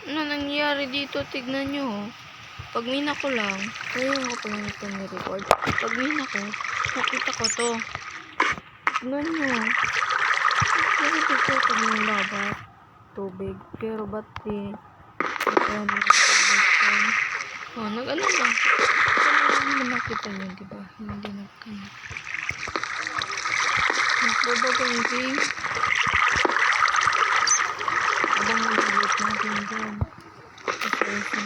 Ano nangyari dito? Tignan nyo. Pag mina ko lang, ayun ko pala nito ni-record. Pag mina ko, nakita ko to. Tignan nyo. Pero dito, tignan yung labat. Tubig. Pero ba't ayan, nag-ano lang. Hindi mo nakita nyo, diba? Hindi nakita. Nagbabagang game. Abang nag-ulit natin dyan. Kasi natin.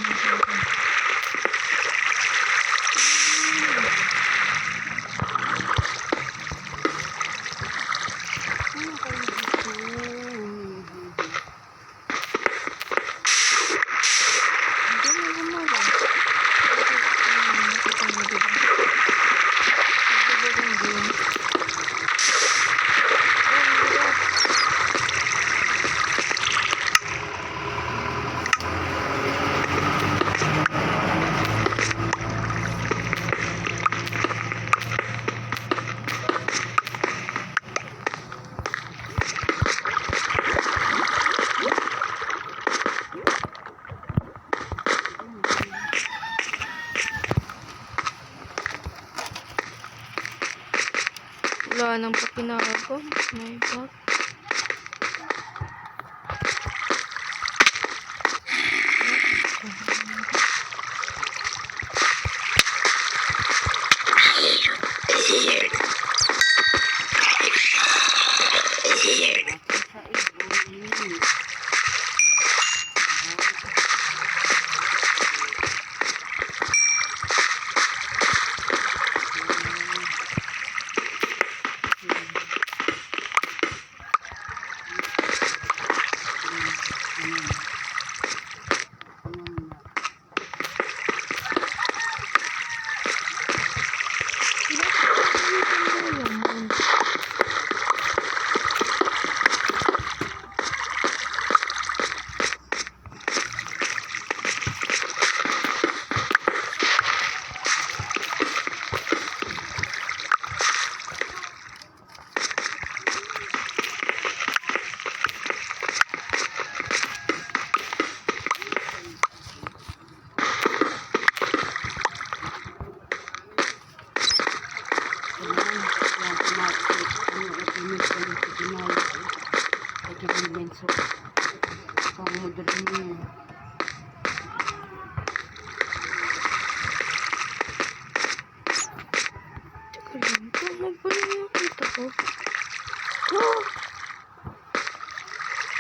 Wala nang pakinago. My God.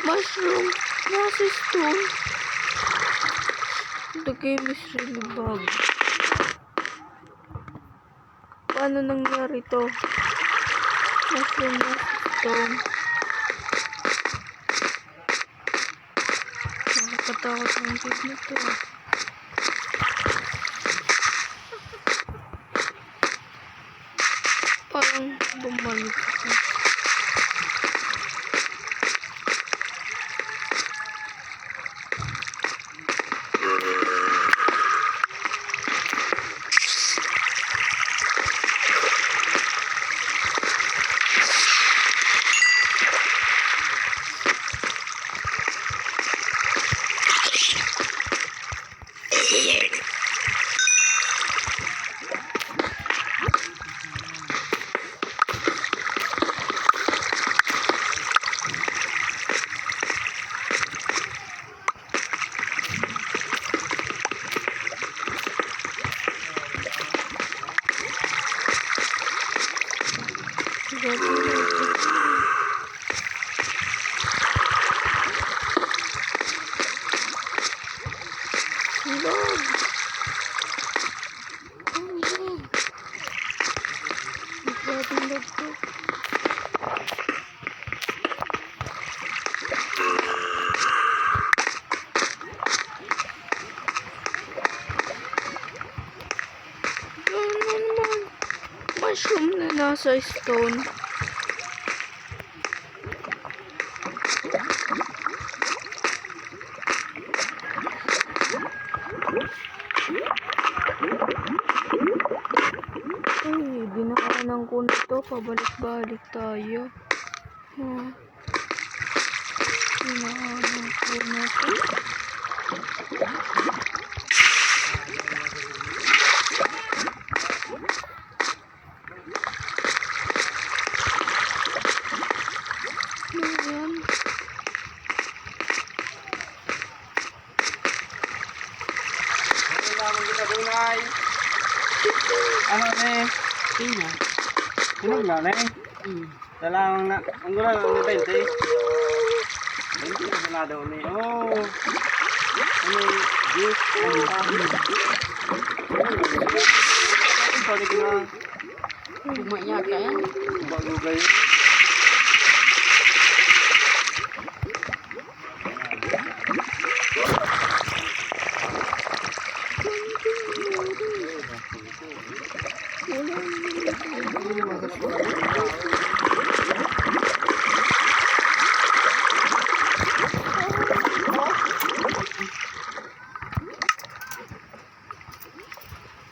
Mushroom, nasa stone. The game is really bug. Paano nangyari to? Mushroom, nasa stone. Nakakatakot ng game na to. Parang bumalik ako. Mushroom na nasa stone. Ay, dinaanan ko na to. Pabalik-balik tayo. Dinaanan ko na to. ang ginadunay. Ano ni? Pina. Sinog na ni? Dalang na, ang gula na ni 20. 20 na sila daw ni. Oh. Ano juice? Ano pa? Sorry ka na. Gumaya ka yan. Bago kayo.